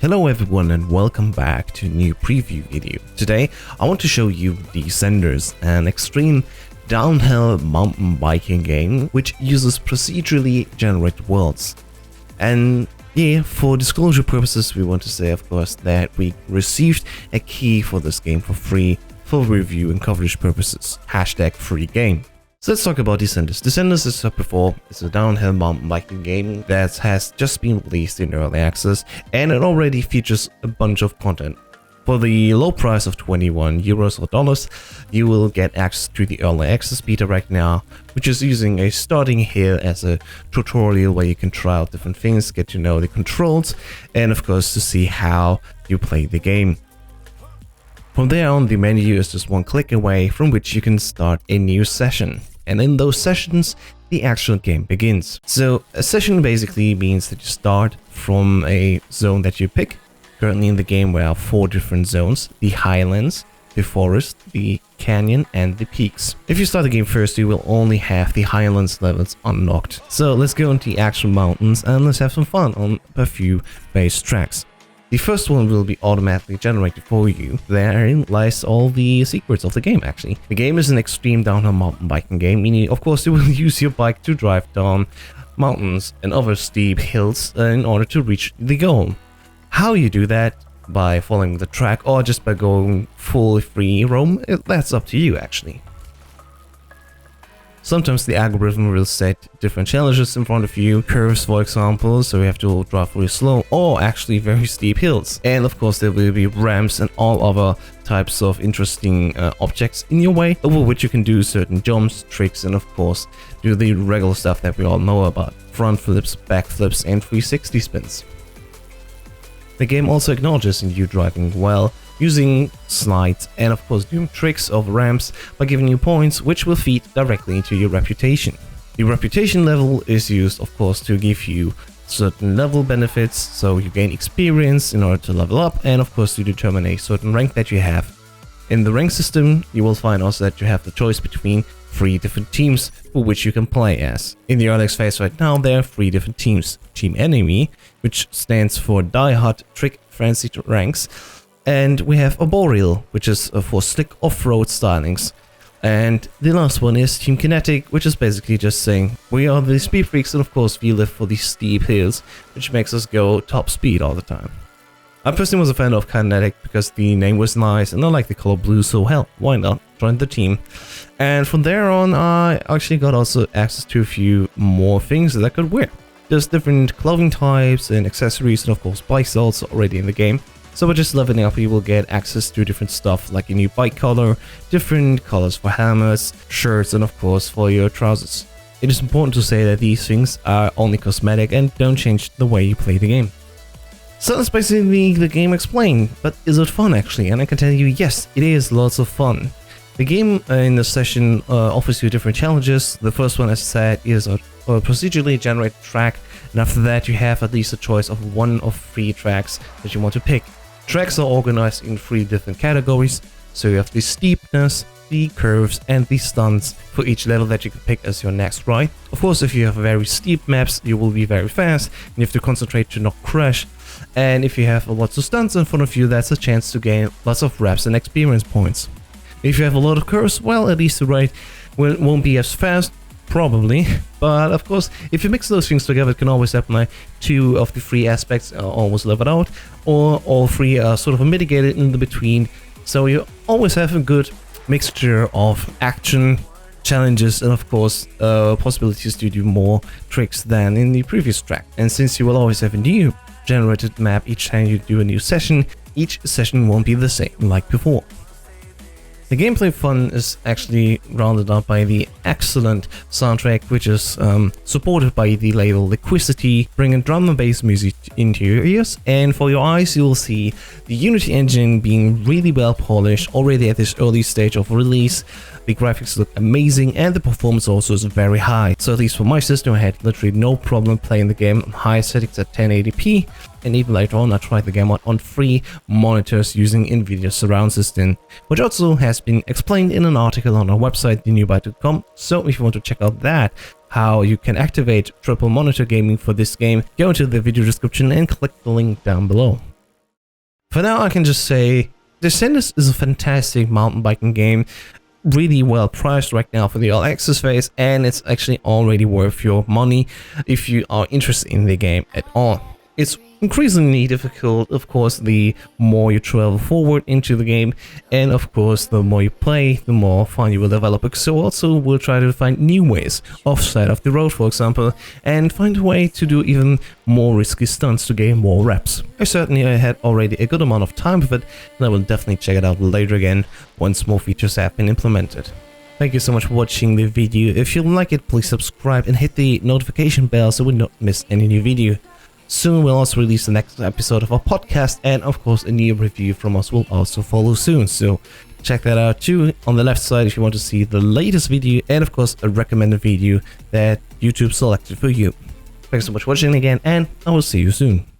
Hello everyone and welcome back to a new preview video. Today I want to show you Descenders, an extreme downhill mountain biking game which uses procedurally generated worlds. And yeah, for disclosure purposes we want to say of course that we received a key for this game for free for review and coverage purposes. #free game. So let's talk about Descenders. Descenders, as I said before, is a downhill mountain biking game that has just been released in early access, and it already features a bunch of content. For the low price of 21 euros or dollars, you will get access to the early access beta right now, which is using a starting here as a tutorial where you can try out different things, get to know the controls, and of course to see how you play the game. From there on, the menu is just one click away from which you can start a new session. And in those sessions, the actual game begins. So a session basically means that you start from a zone that you pick. Currently in the game we have 4 different zones: the highlands, the forest, the canyon and the peaks. If you start the game first, you will only have the highlands levels unlocked. So let's go into the actual mountains and let's have some fun on a few base tracks. The first one will be automatically generated for you. Therein lies all the secrets of the game actually. The game is an extreme downhill mountain biking game, meaning of course you will use your bike to drive down mountains and other steep hills in order to reach the goal. How you do that, by following the track or just by going full free roam, that's up to you actually. Sometimes the algorithm will set different challenges in front of you, curves for example, so you have to drive really slow, or actually very steep hills. And of course there will be ramps and all other types of interesting objects in your way, over which you can do certain jumps, tricks, and of course do the regular stuff that we all know about: front flips, back flips, and 360 spins. The game also acknowledges in you driving well, using slides, and of course doing tricks of ramps by giving you points which will feed directly into your reputation. The reputation level is used of course to give you certain level benefits, so you gain experience in order to level up, and of course to determine a certain rank that you have. In the rank system you will find also that you have the choice between 3 different teams for which you can play as. In the early phase right now there are 3 different teams. Team Enemy, which stands for Die Hard Trick Frenzied Ranks, and we have Arboreal, which is for slick off-road stylings. And the last one is Team Kinetic, which is basically just saying we are the speed freaks and of course we live for these steep hills, which makes us go top speed all the time. I personally was a fan of Kinetic because the name was nice and I like the color blue, so hell, why not? Join the team. And from there on I actually got also access to a few more things that I could wear. There's different clothing types and accessories, and of course bikes also already in the game. So by just leveling up you will get access to different stuff like a new bike color, different colors for helmets, shirts, and of course for your trousers. It is important to say that these things are only cosmetic and don't change the way you play the game. So that's basically the game explained, but is it fun actually? And I can tell you, yes, it is lots of fun. The game in the session offers you different challenges. The first one, as I said, is a procedurally generated track, and after that you have at least a choice of 1 of 3 tracks that you want to pick. Tracks are organized in 3 different categories, so you have the steepness, the curves, and the stunts for each level that you can pick as your next ride. Of course, if you have very steep maps, you will be very fast, and you have to concentrate to not crash. And if you have lots of stunts in front of you, that's a chance to gain lots of reps and experience points. If you have a lot of curves, well, at least the ride won't be as fast, probably. But of course, if you mix those things together, it can always happen like 2 of the 3 aspects are almost leveled out, or all 3 are sort of mitigated in the between. So you always have a good mixture of action, challenges, and of course possibilities to do more tricks than in the previous track. And since you will always have a new generated map each time you do a new session, each session won't be the same like before. The gameplay fun is actually rounded up by the excellent soundtrack, which is supported by the label Liquidity, bringing drum and bass music into your ears, and for your eyes you will see the Unity engine being really well polished already at this early stage of release. The graphics look amazing and the performance also is very high. So at least for my system I had literally no problem playing the game on high settings at 1080p, and even later on I tried the game out on 3 monitors using Nvidia surround system, which also has been explained in an article on our website thenewbyte.com. So if you want to check out that, how you can activate triple monitor gaming for this game, go to the video description and click the link down below. For now, I can just say Descenders is a fantastic mountain biking game, really well priced right now for the all access phase, and it's actually already worth your money if you are interested in the game at all. It's increasingly difficult, of course, the more you travel forward into the game, and of course the more you play, the more fun you will develop. So also we'll try to find new ways off side of the road, for example, and find a way to do even more risky stunts to gain more reps. I certainly had already a good amount of time with it, and I will definitely check it out later again once more features have been implemented. Thank you so much for watching the video. If you like it, please subscribe and hit the notification bell so you will not miss any new video. Soon we'll also release the next episode of our podcast, and of course a new review from us will also follow soon, so check that out too on the left side if you want to see the latest video, and of course a recommended video that YouTube selected for you. Thanks so much for watching again, and I will see you soon.